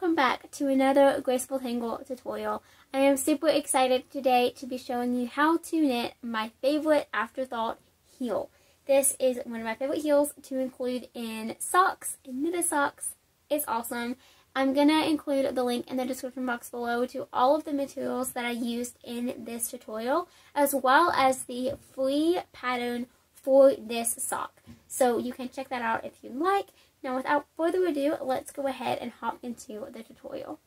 welcome back to another graceful tangle tutorial. I am super excited today to be showing you how to knit my favorite Afterthought heel. This is one of my favorite heels to include in socks, in knitted socks. It's awesome. I'm going to include the link in the description box below to all of the materials that I used in this tutorial, as well as the free pattern for this sock. So you can check that out if you'd like. Now without further ado, let's go ahead and hop into the tutorial.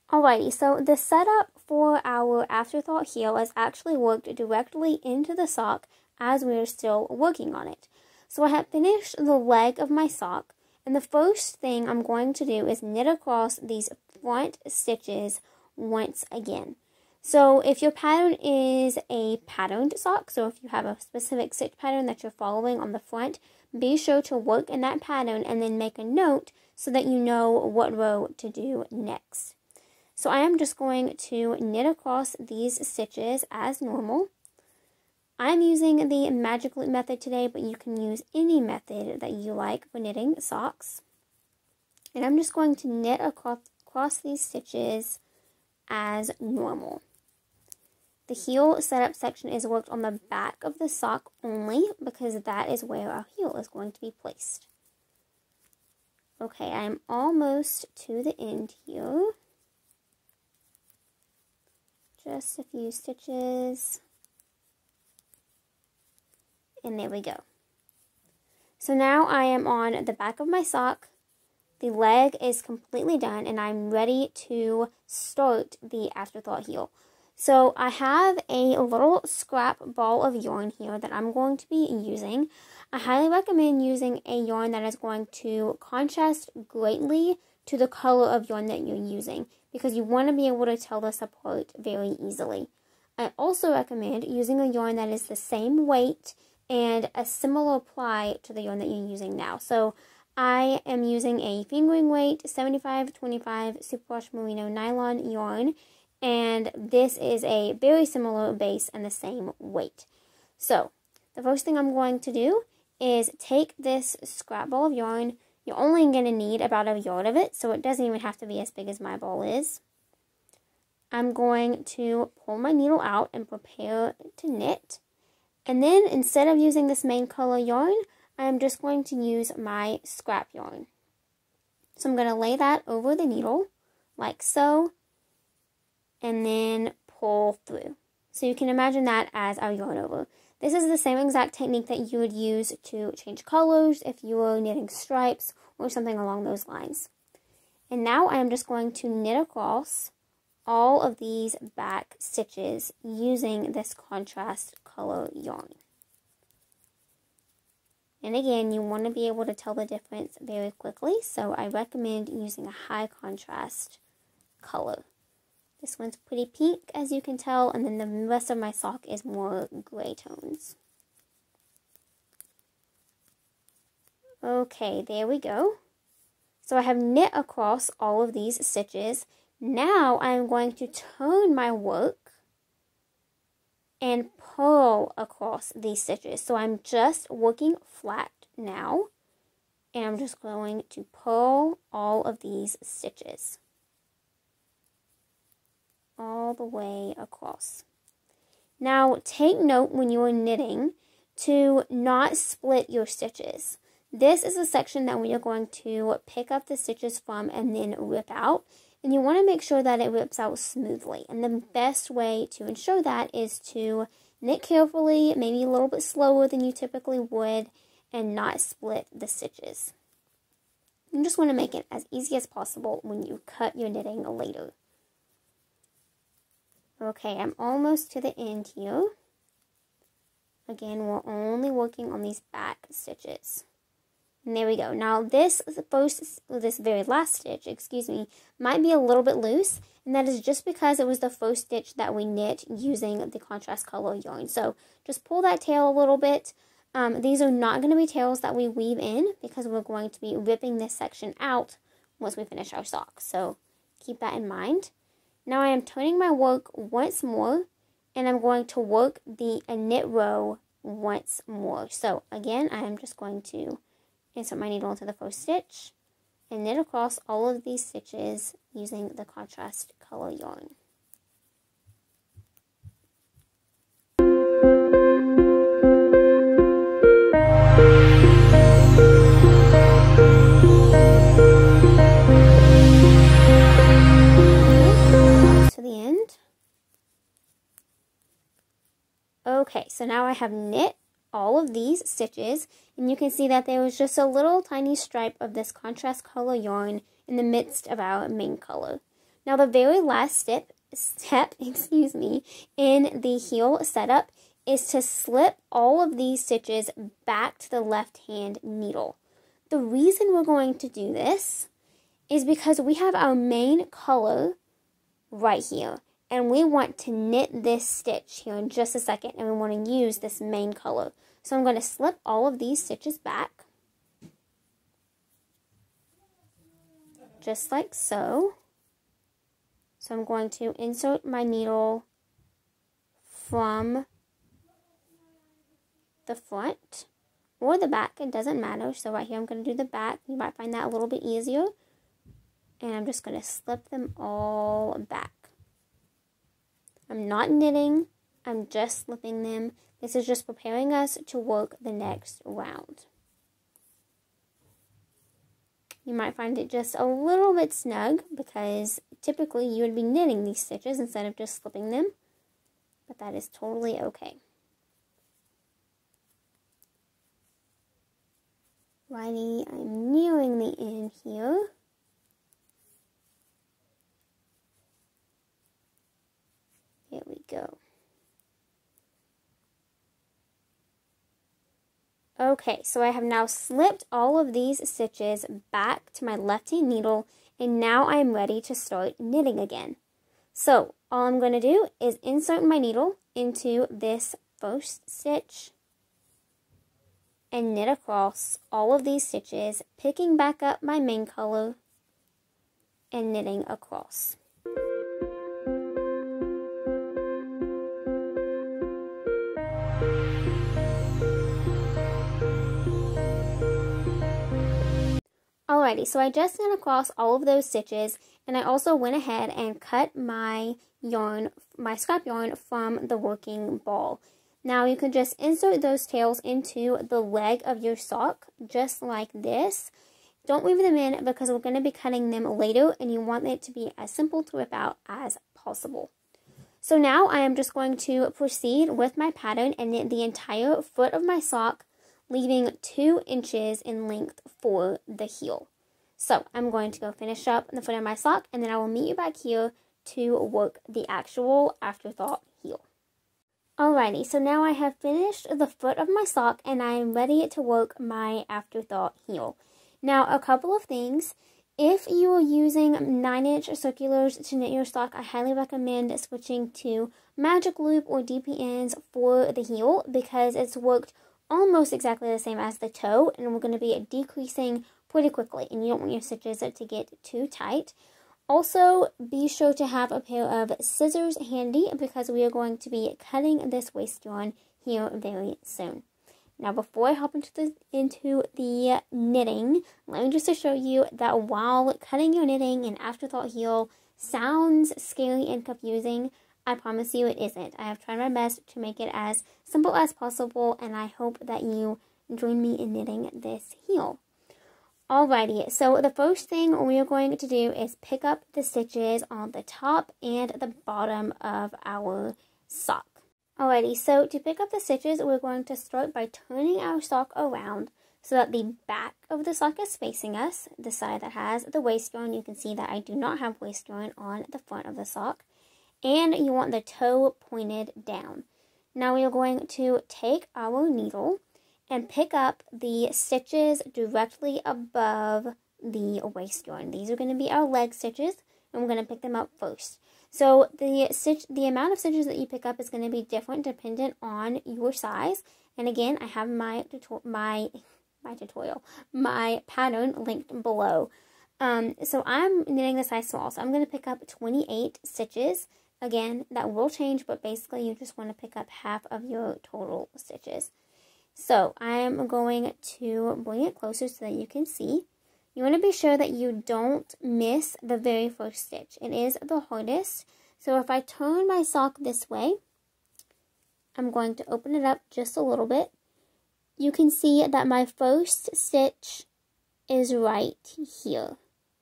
Alrighty, so the setup for our Afterthought heel is actually worked directly into the sock as we're still working on it. So I have finished the leg of my sock, and the first thing I'm going to do is knit across these front stitches once again. So if your pattern is a patterned sock, so if you have a specific stitch pattern that you're following on the front, be sure to work in that pattern and then make a note so that you know what row to do next. So I am just going to knit across these stitches as normal. I'm using the magic loop method today, but you can use any method that you like for knitting socks. And I'm just going to knit across these stitches as normal. The heel setup section is worked on the back of the sock only because that is where our heel is going to be placed. Okay, I'm almost to the end here. Just a few stitches. And there we go. So now I am on the back of my sock. The leg is completely done and I'm ready to start the Afterthought heel. So I have a little scrap ball of yarn here that I'm going to be using. I highly recommend using a yarn that is going to contrast greatly to the color of yarn that you're using, because you want to be able to tell this apart very easily. I also recommend using a yarn that is the same weight and a similar ply to the yarn that you're using now. So I am using a fingering weight 75-25 superwash merino nylon yarn, and this is a very similar base and the same weight. So the first thing I'm going to do is take this scrap ball of yarn. You're only going to need about a yard of it, so it doesn't even have to be as big as my ball is. I'm going to pull my needle out and prepare to knit. And then instead of using this main color yarn, I'm just going to use my scrap yarn. So I'm going to lay that over the needle like so, and then pull through. So you can imagine that as our yarn over. This is the same exact technique that you would use to change colors if you were knitting stripes or something along those lines. And now I am just going to knit across all of these back stitches using this contrast color yarn. And again, you want to be able to tell the difference very quickly, so I recommend using a high contrast color. This one's pretty pink, as you can tell, and then the rest of my sock is more gray tones. Okay, there we go. So I have knit across all of these stitches. Now I'm going to turn my work and purl across these stitches. So I'm just working flat now, and I'm just going to purl all of these stitches all the way across. Now take note when you are knitting to not split your stitches. This is a section that we are going to pick up the stitches from and then rip out, and you want to make sure that it rips out smoothly. And the best way to ensure that is to knit carefully, maybe a little bit slower than you typically would, and not split the stitches. You just want to make it as easy as possible when you cut your knitting later. Okay, I'm almost to the end here. Again, we're only working on these back stitches. And there we go. Now this very last stitch, might be a little bit loose, and that is just because it was the first stitch that we knit using the contrast color yarn. So just pull that tail a little bit. These are not going to be tails that we weave in because we're going to be ripping this section out once we finish our sock. So keep that in mind. Now I am turning my work once more, and I'm going to work a knit row once more. So again, I am just going to insert my needle into the first stitch and knit across all of these stitches using the contrast color yarn. To the end. Okay, so now I have knit all of these stitches, and you can see that there was just a little tiny stripe of this contrast color yarn in the midst of our main color. Now the very last step in the heel setup is to slip all of these stitches back to the left hand needle. The reason we're going to do this is because we have our main color right here, and we want to knit this stitch here in just a second, and we want to use this main color. So I'm going to slip all of these stitches back, just like so. So I'm going to insert my needle from the front or the back, it doesn't matter. So right here I'm going to do the back. You might find that a little bit easier. And I'm just going to slip them all back. I'm not knitting, I'm just slipping them. This is just preparing us to work the next round. You might find it just a little bit snug because typically you would be knitting these stitches instead of just slipping them, but that is totally okay. Righty, I'm nearing the end here. Here we go. Okay, so I have now slipped all of these stitches back to my left hand needle, and now I am ready to start knitting again. So all I'm going to do is insert my needle into this first stitch and knit across all of these stitches, picking back up my main color and knitting across. Alrighty, so I just knit across all of those stitches, and I also went ahead and cut my yarn, my scrap yarn from the working ball. Now you can just insert those tails into the leg of your sock, just like this. Don't weave them in because we're going to be cutting them later, and you want it to be as simple to rip out as possible. So now I am just going to proceed with my pattern and knit the entire foot of my sock, leaving 2 inches in length for the heel. So I'm going to go finish up the foot of my sock, and then I will meet you back here to work the actual Afterthought heel. Alrighty, so now I have finished the foot of my sock, and I am ready to work my Afterthought heel. Now, a couple of things. If you are using 9-inch circulars to knit your sock, I highly recommend switching to magic loop or DPNs for the heel because it's worked almost exactly the same as the toe, and we're going to be decreasing pretty quickly, and you don't want your stitches to get too tight. Also, be sure to have a pair of scissors handy because we are going to be cutting this waist yarn here very soon. Now, before I hop into the knitting, let me just show you that while cutting your knitting in Afterthought heel sounds scary and confusing, I promise you it isn't. I have tried my best to make it as simple as possible, and I hope that you join me in knitting this heel. Alrighty, so the first thing we are going to do is pick up the stitches on the top and the bottom of our sock. Alrighty, so to pick up the stitches, we're going to start by turning our sock around so that the back of the sock is facing us, the side that has the waist yarn. You can see that I do not have waist yarn on the front of the sock. And you want the toe pointed down. Now we are going to take our needle and pick up the stitches directly above the waist yarn. These are going to be our leg stitches, and we're going to pick them up first. So the amount of stitches that you pick up is going to be different dependent on your size. And again, I have my pattern linked below. So I'm knitting the size small, so I'm going to pick up 28 stitches. Again, that will change, but basically you just want to pick up half of your total stitches. So I'm going to bring it closer so that you can see. You want to be sure that you don't miss the very first stitch. It is the hardest. So if I turn my sock this way, I'm going to open it up just a little bit. You can see that my first stitch is right here.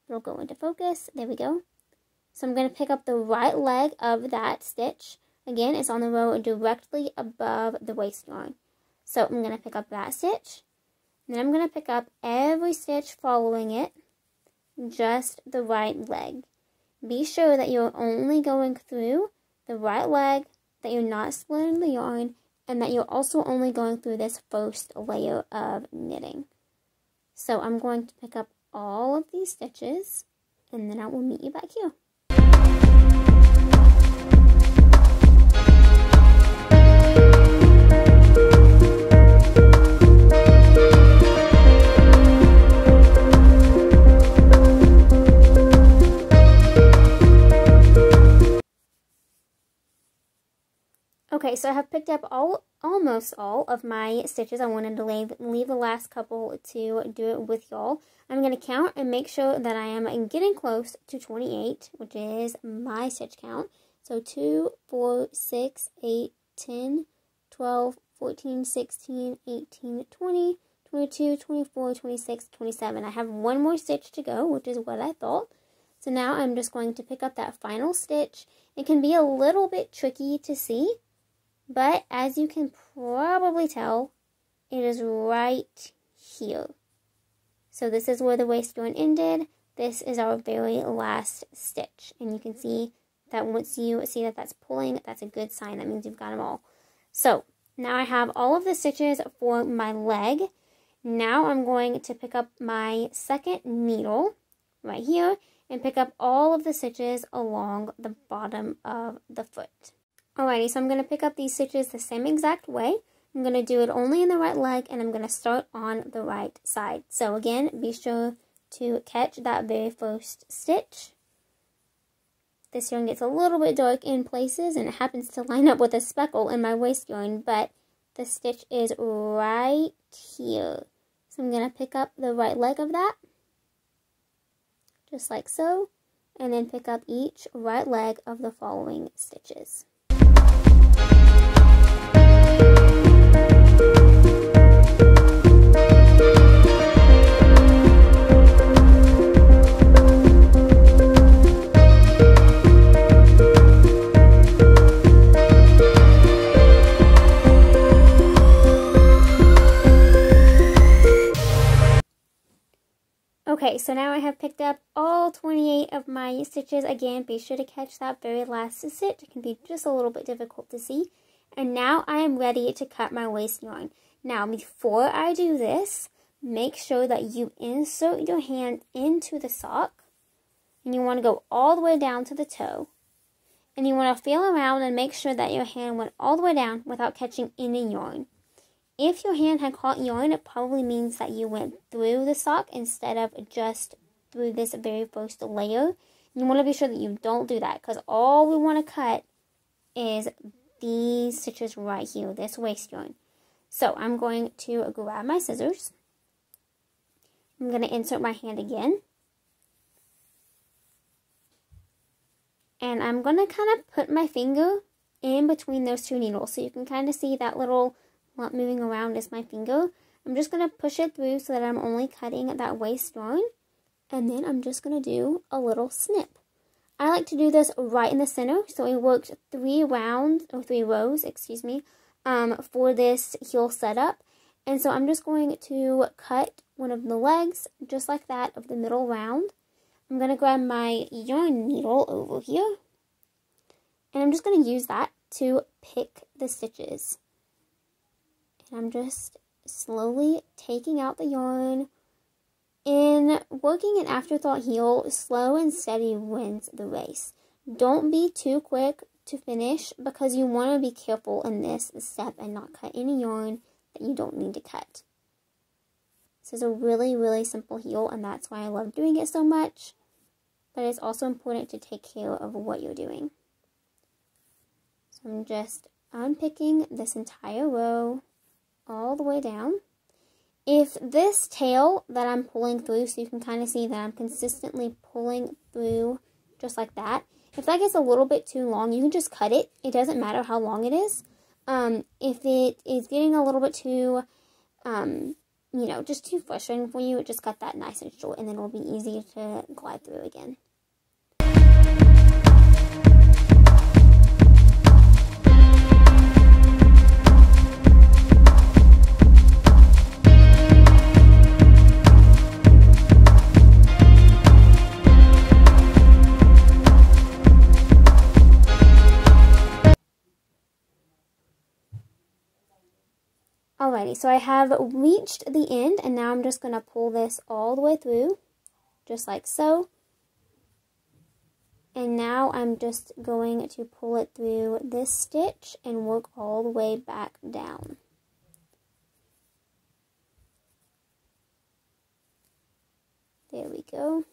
It'll go into focus. There we go. So I'm going to pick up the right leg of that stitch. Again, it's on the row directly above the waist yarn. So I'm going to pick up that stitch. Then I'm going to pick up every stitch following it, just the right leg. Be sure that you're only going through the right leg, that you're not splitting the yarn, and that you're also only going through this first layer of knitting. So I'm going to pick up all of these stitches, and then I will meet you back here. Okay, so I have picked up almost all of my stitches. I wanted to leave the last couple to do it with y'all. I'm going to count and make sure that I am getting close to 28, which is my stitch count. So 2, 4, 6, 8, 10, 12, 14, 16, 18, 20, 22, 24, 26, 27. I have one more stitch to go, which is what I thought. So now I'm just going to pick up that final stitch. It can be a little bit tricky to see, but as you can probably tell, it is right here. So this is where the waist yarn ended. This is our very last stitch. And you can see that once you see that that's pulling, that's a good sign. That means you've got them all. So now I have all of the stitches for my leg. Now I'm going to pick up my second needle right here and pick up all of the stitches along the bottom of the foot. Alrighty, so I'm going to pick up these stitches the same exact way. I'm going to do it only in the right leg, and I'm going to start on the right side. So again, be sure to catch that very first stitch. This yarn gets a little bit dark in places, and it happens to line up with a speckle in my waist yarn, but the stitch is right here. So I'm going to pick up the right leg of that, just like so, and then pick up each right leg of the following stitches. Okay, so now I have picked up all 28 of my stitches. Again, be sure to catch that very last stitch. It can be just a little bit difficult to see. And now I am ready to cut my waist yarn. Now, before I do this, make sure that you insert your hand into the sock. And you want to go all the way down to the toe. And you want to feel around and make sure that your hand went all the way down without catching any yarn. If your hand had caught yarn, it probably means that you went through the sock instead of just through this very first layer. You want to be sure that you don't do that, because all we want to cut is these stitches right here, this waist yarn. So I'm going to grab my scissors. I'm going to insert my hand again. And I'm going to kind of put my finger in between those two needles. So you can kind of see that little lump moving around is my finger. I'm just going to push it through so that I'm only cutting that waist yarn. And then I'm just going to do a little snip. I like to do this right in the center, so it works 3 rows, excuse me, for this heel setup. And so I'm just going to cut one of the legs, just like that, of the middle round. I'm going to grab my yarn needle over here, and I'm just going to use that to pick the stitches. And I'm just slowly taking out the yarn. In working an afterthought heel, slow and steady wins the race. Don't be too quick to finish, because you want to be careful in this step and not cut any yarn that you don't need to cut. This is a really, really simple heel, and that's why I love doing it so much. But it's also important to take care of what you're doing. So I'm just unpicking this entire row all the way down. If this tail that I'm pulling through, so you can kind of see that I'm consistently pulling through just like that. If that gets a little bit too long, you can just cut it. It doesn't matter how long it is. If it is getting a little bit too, you know, just too frustrating for you, just cut that nice and short, and then it'll be easy to glide through again. Alrighty, so I have reached the end, and now I'm just going to pull this all the way through, just like so. And now I'm just going to pull it through this stitch and work all the way back down. There we go.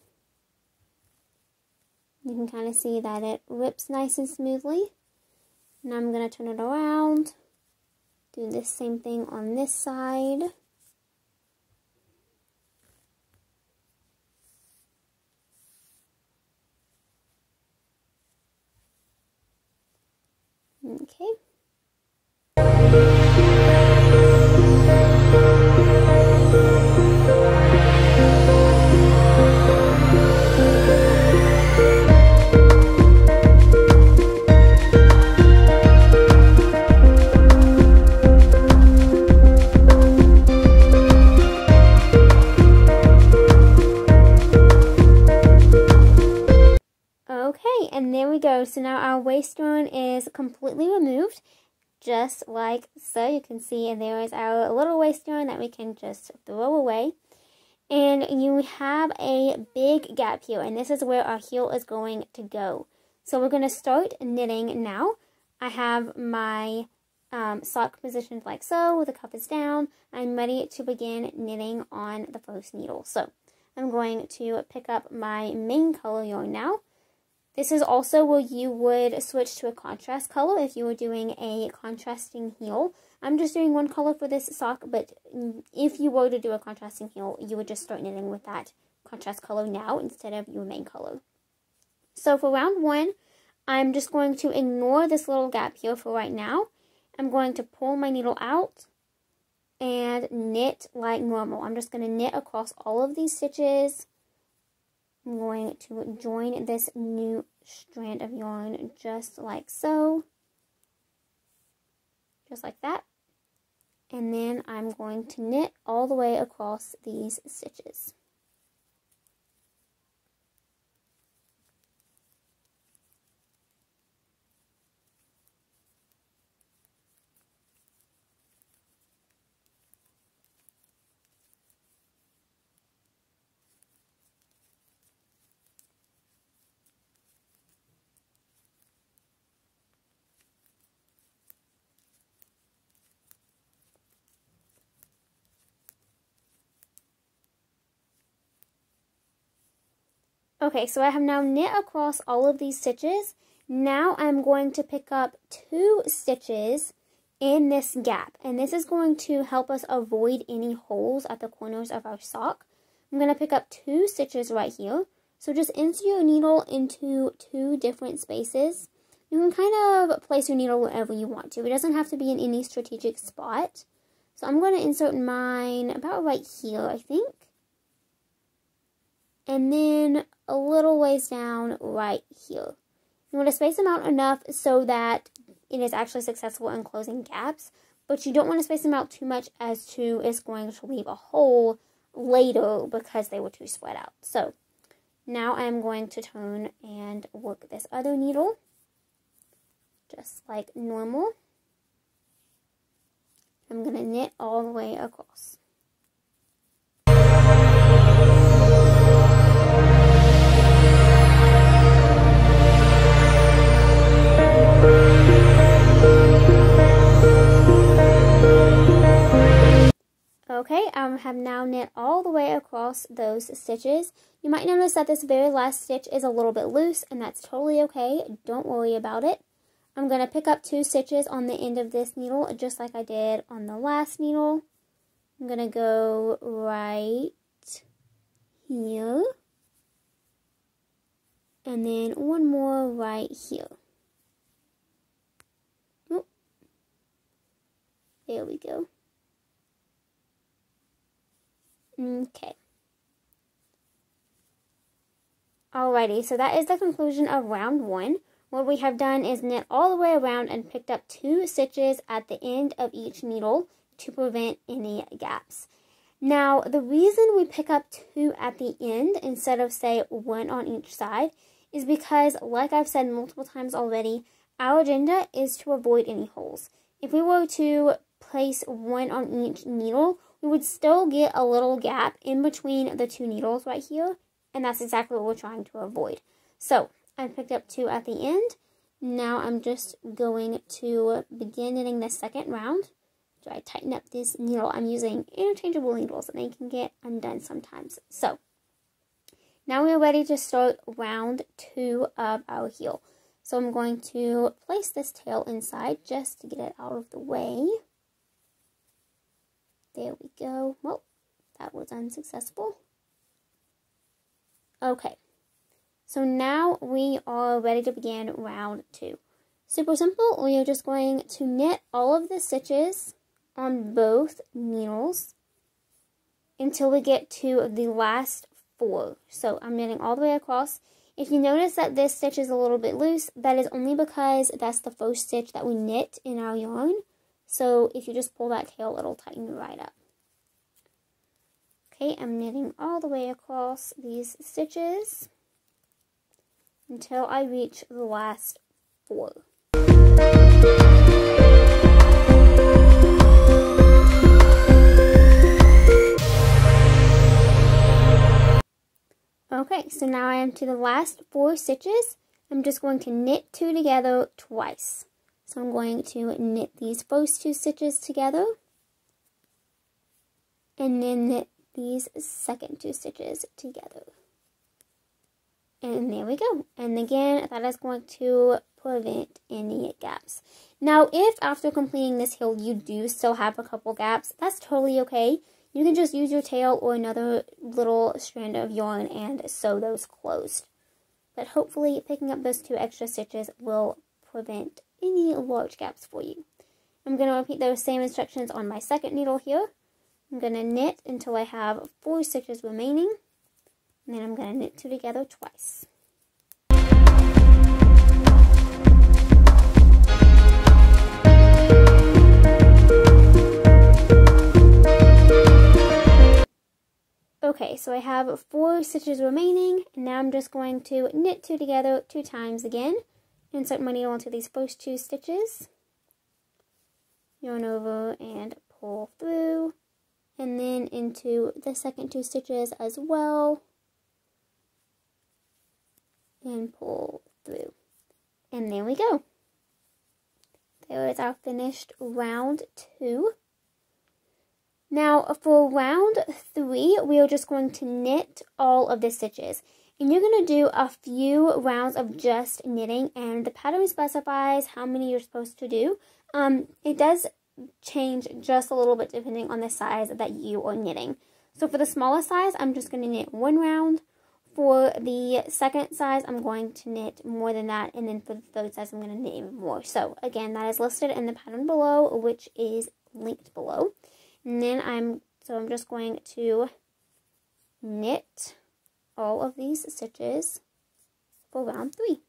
You can kind of see that it rips nice and smoothly. Now I'm going to turn it around. Do the same thing on this side. Okay. And there we go. So now our waist yarn is completely removed, just like so. You can see, and there is our little waist yarn that we can just throw away. And you have a big gap here, and this is where our heel is going to go. So we're going to start knitting now. I have my sock positioned like so, with the cuff is down. I'm ready to begin knitting on the first needle. So I'm going to pick up my main color yarn now. This is also where you would switch to a contrast color if you were doing a contrasting heel. I'm just doing one color for this sock, but if you were to do a contrasting heel, you would just start knitting with that contrast color now instead of your main color. So for round one, I'm just going to ignore this little gap here for right now. I'm going to pull my needle out and knit like normal. I'm just going to knit across all of these stitches. I'm going to join this new strand of yarn just like so. Just like that. And then I'm going to knit all the way across these stitches. Okay, so I have now knit across all of these stitches. Now I'm going to pick up 2 stitches in this gap, and this is going to help us avoid any holes at the corners of our sock. I'm going to pick up 2 stitches right here. So just insert your needle into 2 different spaces. You can kind of place your needle wherever you want to. It doesn't have to be in any strategic spot. So I'm going to insert mine about right here, I think. And then a little ways down right here. You want to space them out enough so that it is actually successful in closing gaps, but you don't want to space them out too much as to it's going to leave a hole later because they were too spread out. So now I'm going to turn and work this other needle just like normal. I'm going to knit all the way across. Okay, I have now knit all the way across those stitches. You might notice that this very last stitch is a little bit loose, and that's totally okay. Don't worry about it. I'm going to pick up 2 stitches on the end of this needle, just like I did on the last needle. I'm going to go right here. And then one more right here. Oh, there we go. Okay. Alrighty, so that is the conclusion of round 1. What we have done is knit all the way around and picked up 2 stitches at the end of each needle to prevent any gaps. Now, the reason we pick up 2 at the end instead of, say, 1 on each side is because, like I've said multiple times already, our agenda is to avoid any holes. If we were to place 1 on each needle, we would still get a little gap in between the 2 needles right here, and that's exactly what we're trying to avoid. So, I picked up 2 at the end. Now I'm just going to begin knitting the second round. So I tighten up this needle. I'm using interchangeable needles and they can get undone sometimes. So now we're ready to start round 2 of our heel. So I'm going to place this tail inside just to get it out of the way. There we go. Well, that was unsuccessful. Okay. So now we are ready to begin round 2. Super simple. We are just going to knit all of the stitches on both needles until we get to the last 4. So I'm knitting all the way across. If you notice that this stitch is a little bit loose, that is only because that's the first stitch that we knit in our yarn. So if you just pull that tail, it'll tighten right up. Okay, I'm knitting all the way across these stitches until I reach the last 4. Okay, so now I am to the last 4 stitches. I'm just going to knit 2 together twice. So I'm going to knit these first 2 stitches together and then knit these second 2 stitches together. And there we go. And again, that is going to prevent any gaps. Now, if after completing this heel you do still have a couple gaps, that's totally okay. You can just use your tail or another little strand of yarn and sew those closed. But hopefully picking up those 2 extra stitches will prevent any large gaps for you. I'm going to repeat those same instructions on my second needle here. I'm going to knit until I have 4 stitches remaining. And then I'm going to knit 2 together twice. Okay, so I have 4 stitches remaining, and now I'm just going to knit 2 together 2 times again. Insert my needle into these first 2 stitches. Yarn over and pull through. And then into the second 2 stitches as well. And pull through. And there we go. There is our finished round 2. Now for round 3, we are just going to knit all of the stitches. And you're going to do a few rounds of just knitting, and the pattern specifies how many you're supposed to do. It does change just a little bit depending on the size that you are knitting. So for the smallest size, I'm just going to knit 1 round. For the second size, I'm going to knit more than that, and then for the third size, I'm going to knit even more. So again, that is listed in the pattern below, which is linked below. And then I'm just going to knit all of these stitches for round 3.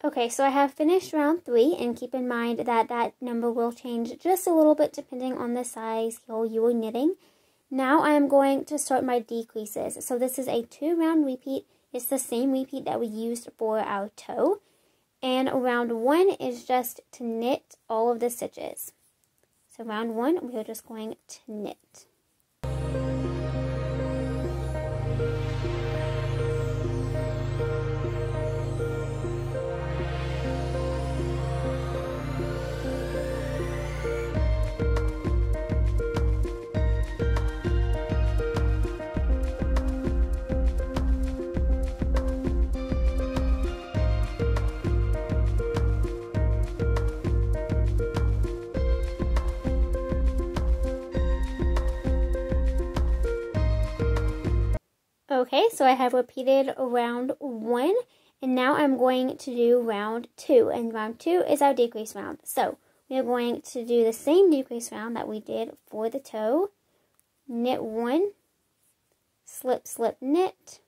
Okay, so I have finished round 3, and keep in mind that that number will change just a little bit depending on the size heel you are knitting. Now I am going to start my decreases. So this is a 2-round repeat. It's the same repeat that we used for our toe. And round 1 is just to knit all of the stitches. So round 1, we are just going to knit. Okay, so I have repeated round 1, and now I'm going to do round 2, and round 2 is our decrease round. So we are going to do the same decrease round that we did for the toe. Knit 1, slip, slip, knit,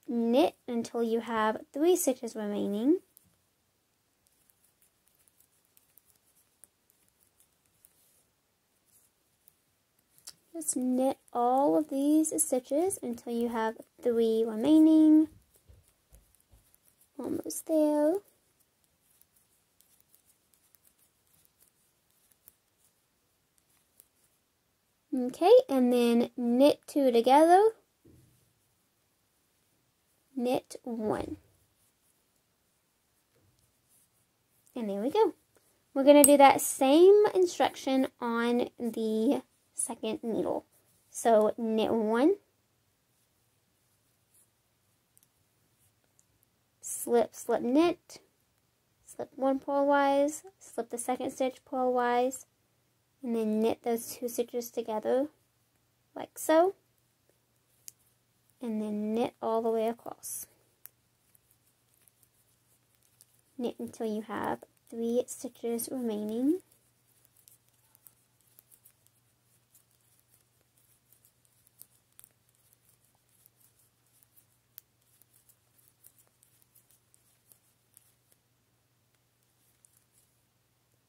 knit until you have 3 stitches remaining. Just knit all of these stitches until you have 3 remaining. Almost there. Okay, and then knit 2 together. Knit 1. And there we go. We're going to do that same instruction on the second needle. So knit 1, slip, slip, knit, slip 1 purlwise, slip the second stitch purlwise, and then knit those 2 stitches together like so, and then knit all the way across. Knit until you have 3 stitches remaining.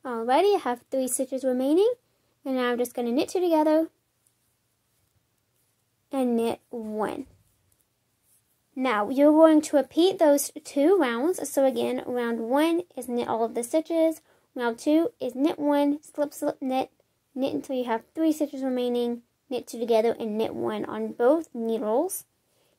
Alrighty, I have 3 stitches remaining, and now I'm just going to knit 2 together and knit 1. Now you're going to repeat those 2 rounds. So again, round 1 is knit all of the stitches, round 2 is knit 1, slip, slip, knit, knit until you have 3 stitches remaining, knit 2 together, and knit 1 on both needles.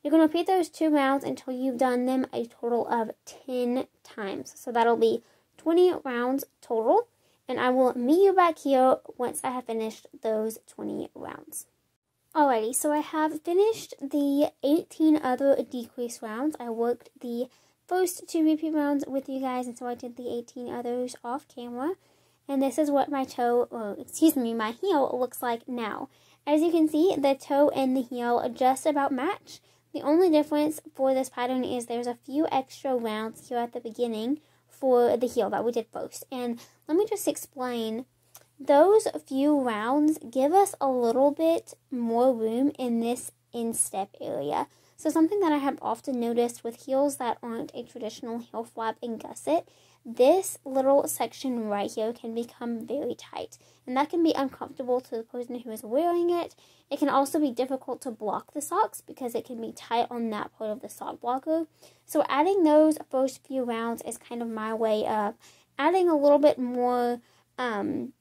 You're going to repeat those 2 rounds until you've done them a total of 10 times. So that'll be 20 rounds total. And I will meet you back here once I have finished those 20 rounds. Alrighty, so I have finished the 18 other decrease rounds. I worked the first 2 repeat rounds with you guys, and so I did the 18 others off camera. And this is what my my heel looks like now. As you can see, the toe and the heel just about match. The only difference for this pattern is there's a few extra rounds here at the beginning for the heel that we did first. And let me just explain. Those few rounds give us a little bit more room in this instep area. So something that I have often noticed with heels that aren't a traditional heel flap and gusset, this little section right here can become very tight. And that can be uncomfortable to the person who is wearing it. It can also be difficult to block the socks because it can be tight on that part of the sock blocker. So adding those first few rounds is kind of my way of adding a little bit more room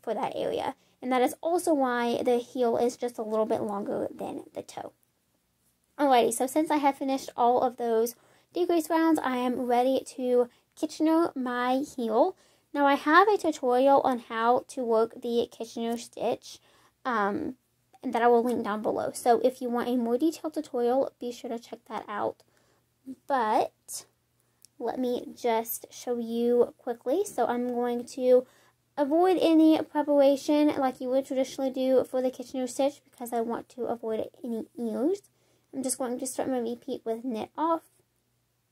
for that area. And that is also why the heel is just a little bit longer than the toe. Alrighty, so since I have finished all of those decrease rounds, I am ready to Kitchener my heel. Now I have a tutorial on how to work the Kitchener stitch that I will link down below. So if you want a more detailed tutorial, be sure to check that out. But let me just show you quickly. So I'm going to avoid any preparation like you would traditionally do for the Kitchener stitch because I want to avoid any ears. I'm just going to start my repeat with knit off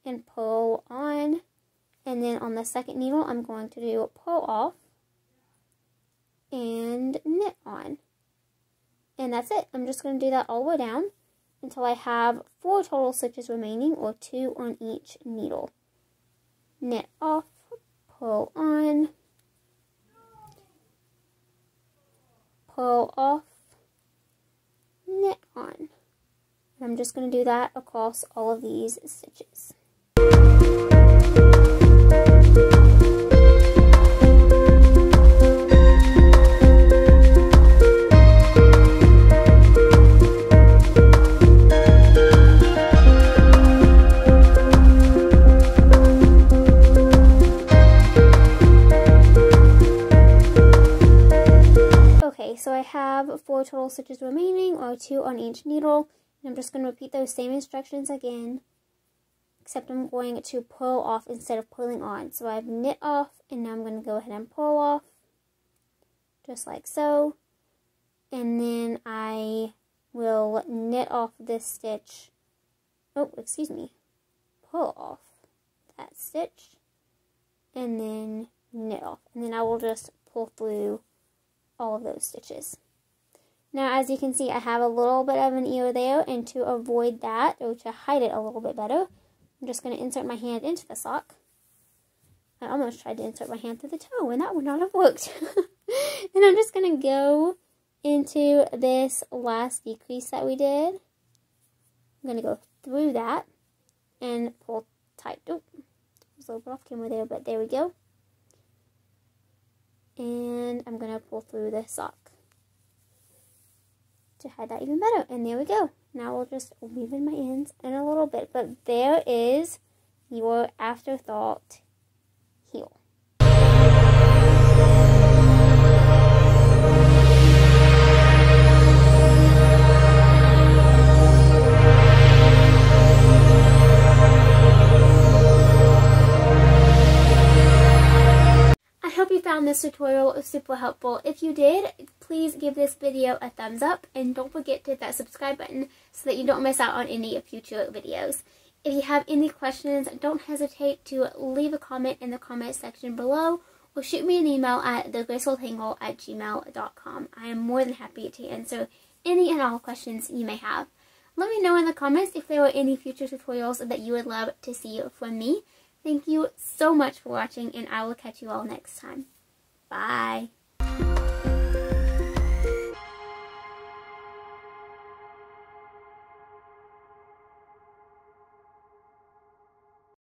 and purl on. And then on the second needle, I'm going to do purl off and knit on. And that's it. I'm just going to do that all the way down until I have 4 total stitches remaining, or 2 on each needle. Knit off, purl on, purl off, knit on. And I'm just going to do that across all of these stitches. Okay, so I have 4 total stitches remaining, or 2 on each needle. And I'm just going to repeat those same instructions again, except I'm going to pull off instead of pulling on. So I've knit off, and now I'm going to go ahead and pull off, just like so. And then I will knit off this stitch. Oh, excuse me. Pull off that stitch, and then knit off. And then I will just pull through all of those stitches. Now, as you can see, I have a little bit of an ear there, and to avoid that, or to hide it a little bit better, I'm just going to insert my hand into the sock. I almost tried to insert my hand through the toe, and that would not have worked. And I'm just going to go into this last decrease that we did. I'm going to go through that and pull tight. Oh, I was a little bit off camera there, but there we go. And I'm going to pull through the sock to hide that even better. And there we go. Now we'll just weave in my ends in a little bit. But there is your Afterthought heel. Found this tutorial super helpful. If you did, please give this video a thumbs up, and don't forget to hit that subscribe button so that you don't miss out on any future videos. If you have any questions, don't hesitate to leave a comment in the comment section below, or shoot me an email at thegracefultangle@gmail.com. I am more than happy to answer any and all questions you may have. Let me know in the comments if there are any future tutorials that you would love to see from me. Thank you so much for watching, and I will catch you all next time. Bye.